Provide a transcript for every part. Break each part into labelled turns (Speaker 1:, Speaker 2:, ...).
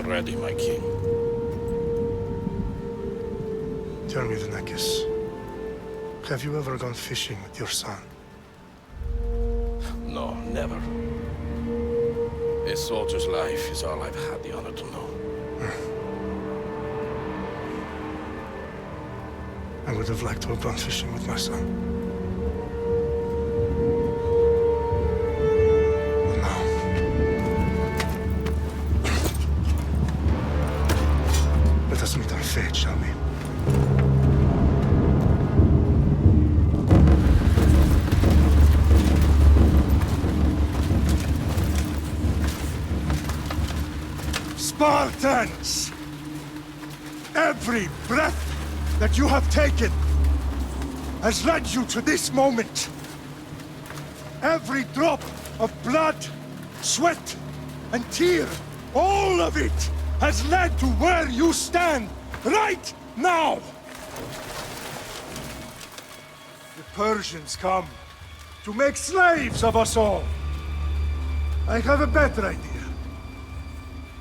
Speaker 1: ready, my king.
Speaker 2: Tell me, Vinakis, have you ever gone fishing with your son?
Speaker 1: No, never. A soldier's life is all I've had the honor to know.
Speaker 2: I would have liked to have gone fishing with my son. But no. Let us meet our fate, shall we?
Speaker 3: Spartans! Every breath that you have taken has led you to this moment. Every drop of blood, sweat, and tear, all of it has led to where you stand right now. The Persians come to make slaves of us all. I have a better idea.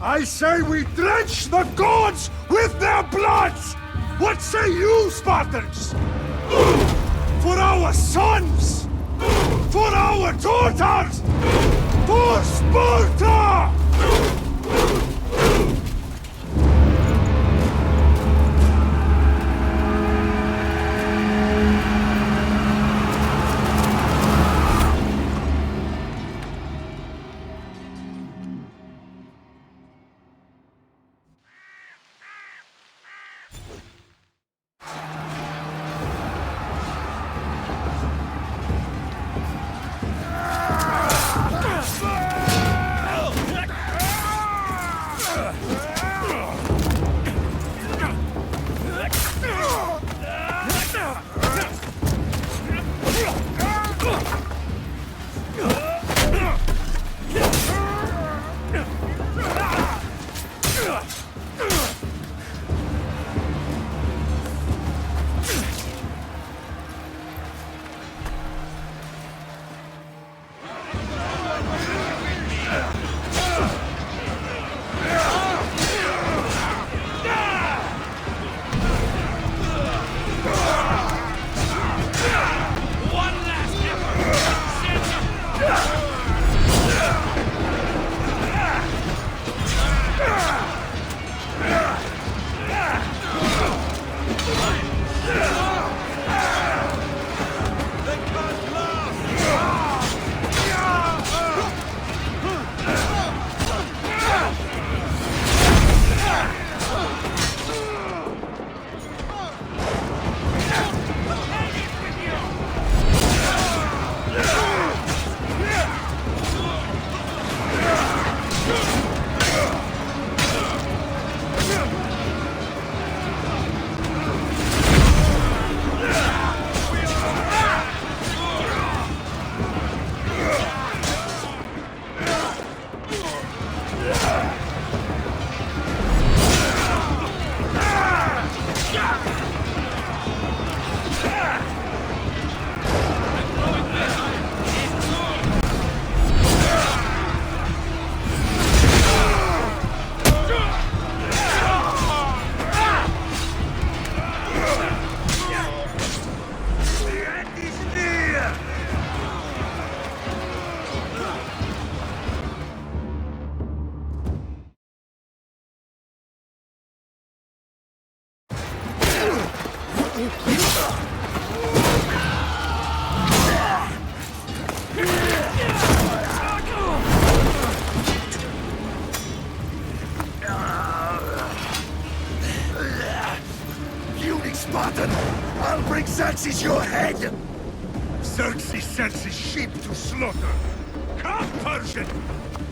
Speaker 3: I say we drench the gods with their bloods! What say you, Spartans? For our sons! For our daughters! For Sparta!
Speaker 4: Spartan! I'll bring Xerxes your head!
Speaker 3: Xerxes sends his sheep to slaughter. Come, Persian!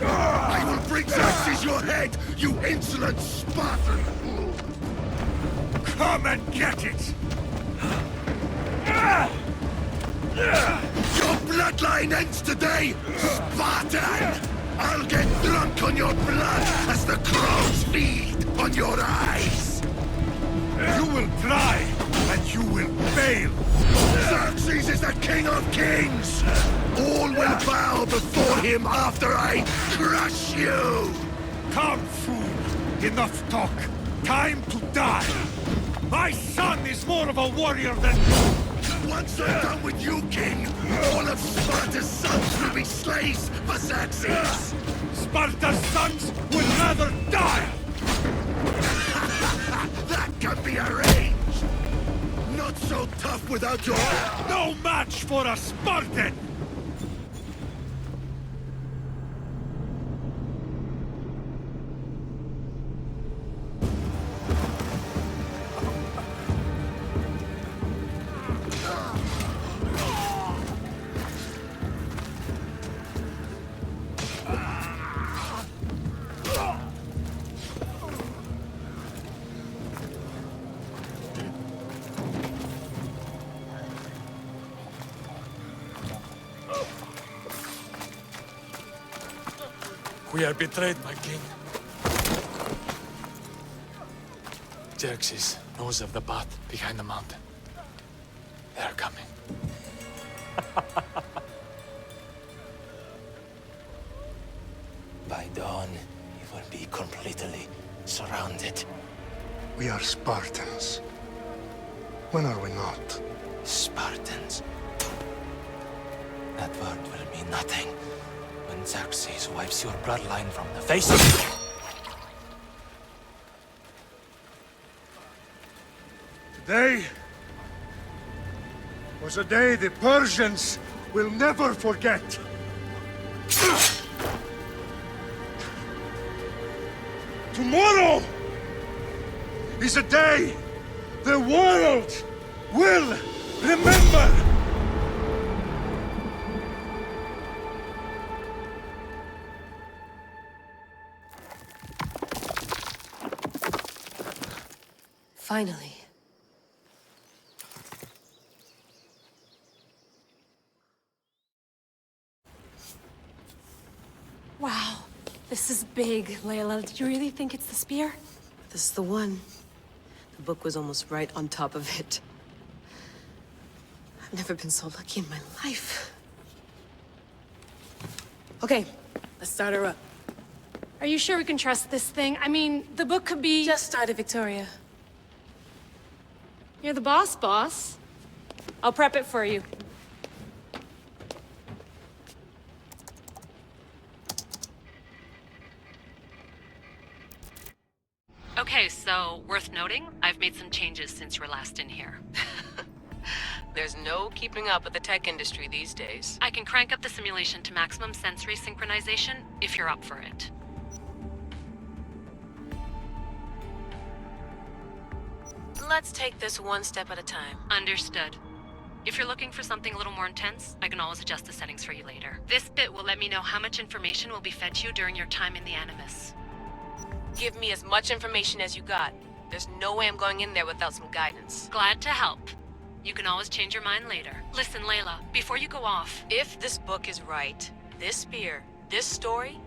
Speaker 4: I will bring Xerxes your head, you insolent Spartan!
Speaker 3: Come and get it!
Speaker 4: Your bloodline ends today, Spartan! I'll get drunk on your blood as the crows feed on your eyes!
Speaker 3: You will try, and you will fail!
Speaker 4: Xerxes is the king of kings! All will bow before him after I crush you!
Speaker 3: Come, fool! Enough talk. Time to die. My son is more of a warrior than...
Speaker 4: Once I'm done with you, King, all of Sparta's sons will be slaves for Xerxes!
Speaker 3: Sparta's sons would rather die!
Speaker 4: That can be arranged! Not so tough without your...
Speaker 3: No match for a Spartan!
Speaker 5: We are betrayed, my king. Xerxes knows of the path behind the mountain. They are coming.
Speaker 6: By dawn, you will be completely surrounded.
Speaker 2: We are Spartans. When are we not?
Speaker 6: Spartans. That word will mean nothing when Xerxes wipes your bloodline from the face of...
Speaker 3: Today was a day the Persians will never forget. Tomorrow is a day the world will remember.
Speaker 7: Finally.
Speaker 8: Wow, this is big, Layla. Did you really think it's the spear?
Speaker 7: This is the one. The book was almost right on top of it. I've never been so lucky in my life. Okay, let's start her up.
Speaker 8: Are you sure we can trust this thing? I mean, the book could be...
Speaker 7: Just started, Victoria.
Speaker 8: You're the boss. I'll prep it for you.
Speaker 9: Okay, so worth noting, I've made some changes since you were last in here.
Speaker 7: There's no keeping up with the tech industry these days.
Speaker 9: I can crank up the simulation to maximum sensory synchronization if you're up for it.
Speaker 7: Let's take this one step at a time.
Speaker 9: Understood. If you're looking for something a little more intense, I can always adjust the settings for you later. This bit will let me know how much information will be fed to you during your time in the Animus.
Speaker 7: Give me as much information as you got. There's no way I'm going in there without some guidance.
Speaker 9: Glad to help. You can always change your mind later. Listen, Layla, before you go off...
Speaker 7: If this book is right, this spear, this story,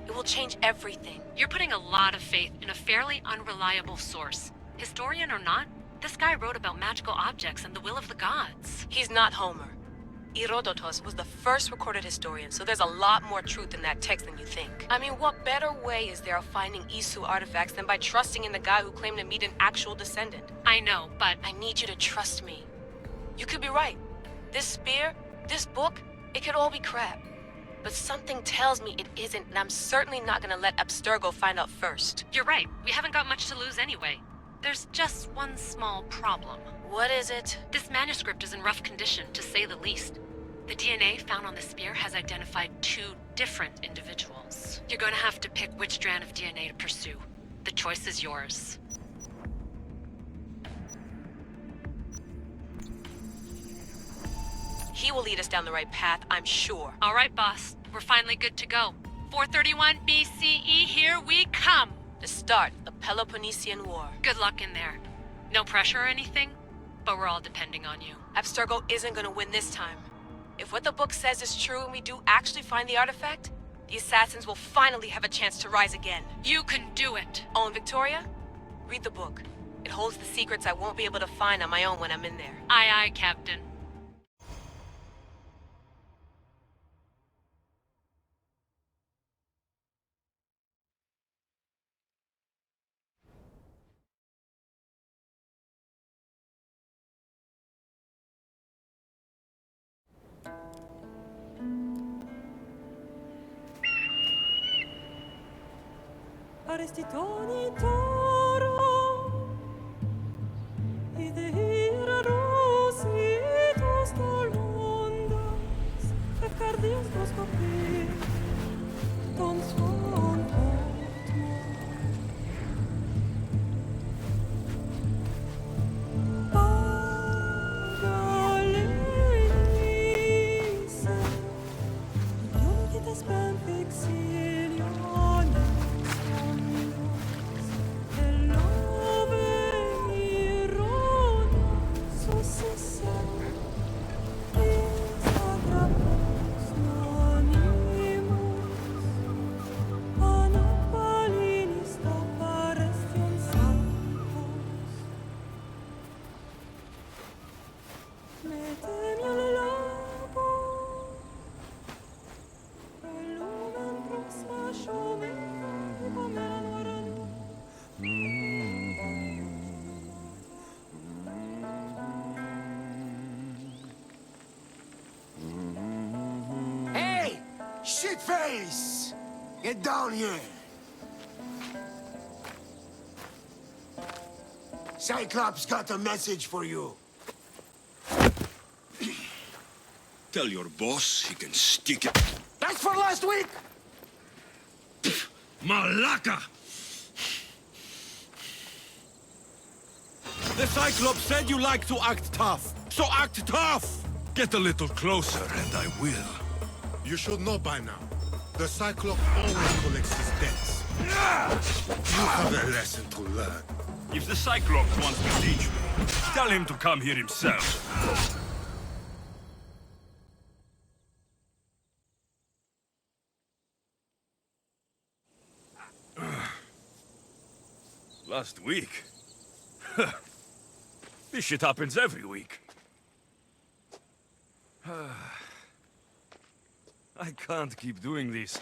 Speaker 7: it will change everything.
Speaker 9: You're putting a lot of faith in a fairly unreliable source. Historian or not, this guy wrote about magical objects and the will of the gods.
Speaker 7: He's not Homer. Herodotus was the first recorded historian, so there's a lot more truth in that text than you think. I mean, what better way is there of finding Isu artifacts than by trusting in the guy who claimed to meet an actual descendant?
Speaker 9: I know, but...
Speaker 7: I need you to trust me. You could be right. This spear, this book, it could all be crap. But something tells me it isn't, and I'm certainly not gonna let Abstergo find out first.
Speaker 9: You're right. We haven't got much to lose anyway. There's just one small problem.
Speaker 7: What is it?
Speaker 9: This manuscript is in rough condition, to say the least. The DNA found on the spear has identified 2 different individuals. You're going to have to pick which strand of DNA to pursue. The choice is yours.
Speaker 7: He will lead us down the right path, I'm sure.
Speaker 9: All right, boss. We're finally good to go. 431 BCE, here we come!
Speaker 7: The start of the Peloponnesian War.
Speaker 9: Good luck in there. No pressure or anything, but we're all depending on you.
Speaker 7: Abstergo isn't gonna win this time. If what the book says is true and we do actually find the artifact, the assassins will finally have a chance to rise again.
Speaker 9: You can do it!
Speaker 7: Oh, and Victoria? Read the book. It holds the secrets I won't be able to find on my own when I'm in there.
Speaker 9: Aye, aye, Captain.
Speaker 8: Faresti toni toro, idehira rositos dolondas, efkardios boskopi, ton son potmo. Pagalenise, idiom kitas ben fixilionis omnios, elove irona successa, is agrapos nonimus, anapalinis taparestion sanctos. Metemi al labo, lumen proxima scioveva, come la norano.
Speaker 4: Hey! Shitface! Get down here! Cyclops got a message for you.
Speaker 10: Tell your boss he can stick it.
Speaker 4: That's for last week!
Speaker 10: Malaka! The Cyclops said you like to act tough, so act tough! Get a little closer and I will.
Speaker 3: You should know by now. The Cyclops always collects his debts. You have a lesson to learn.
Speaker 10: If the Cyclops wants to teach me, tell him to come here himself. Last week? This shit happens every week. I can't keep doing this.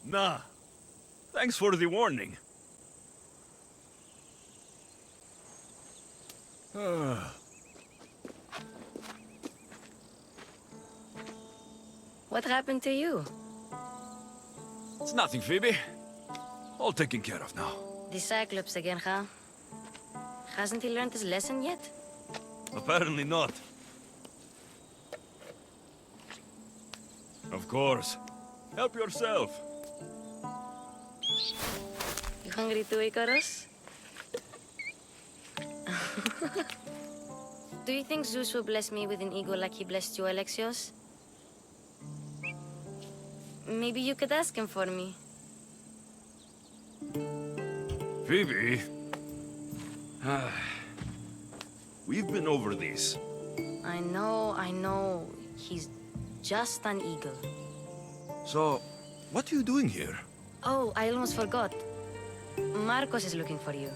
Speaker 10: Nah. Thanks for the warning.
Speaker 9: What happened to you?
Speaker 10: It's nothing, Phoebe. All taken care of now.
Speaker 9: The Cyclops again, huh? Hasn't he learned his lesson yet?
Speaker 10: Apparently not. Of course. Help yourself.
Speaker 9: You hungry too, Icarus? Do you think Zeus will bless me with an ego like he blessed you, Alexios? Maybe you could ask him for me.
Speaker 10: Phoebe. We've been over this.
Speaker 9: I know. He's just an eagle.
Speaker 10: So, what are you doing here?
Speaker 9: Oh, I almost forgot. Marcos is looking for you.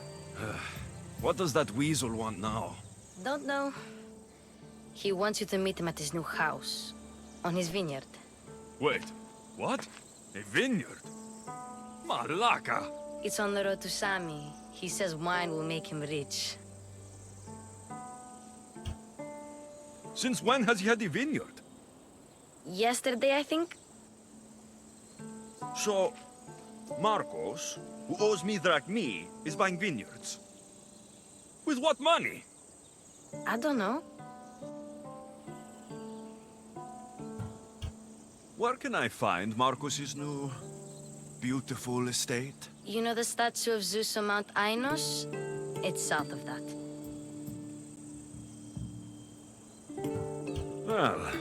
Speaker 10: What does that weasel want now?
Speaker 9: Don't know. He wants you to meet him at his new house. On his vineyard.
Speaker 10: Wait, what? A vineyard? Malaka!
Speaker 9: It's on the road to Sami. He says wine will make him rich.
Speaker 10: Since when has he had a vineyard?
Speaker 9: Yesterday, I think?
Speaker 10: So, Marcos, who owes me drachmi, is buying vineyards. With what money?
Speaker 9: I don't know.
Speaker 10: Where can I find Marcos's new, beautiful estate?
Speaker 9: You know the statue of Zeus on Mount Ainos? It's south of that.
Speaker 10: Well,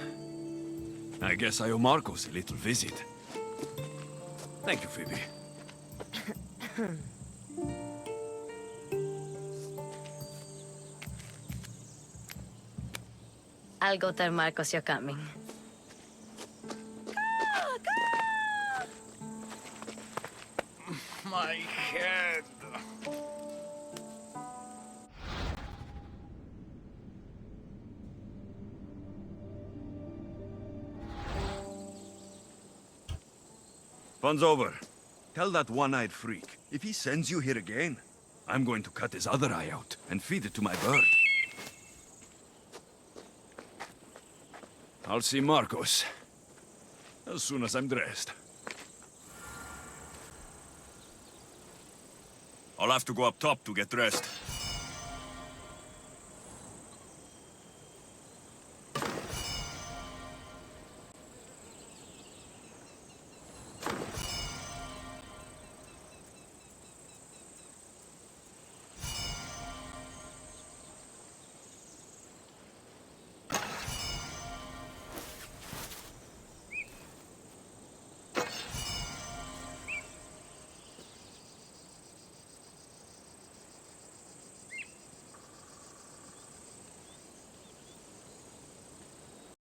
Speaker 10: I guess I owe Marcos a little visit. Thank you, Phoebe.
Speaker 9: I'll go tell Marcos you're coming.
Speaker 1: My head.
Speaker 10: Fun's over. Tell that one-eyed freak, if he sends you here again, I'm going to cut his other eye out and feed it to my bird. I'll see Marcos As soon as I'm dressed. I'll have to go up top to get dressed.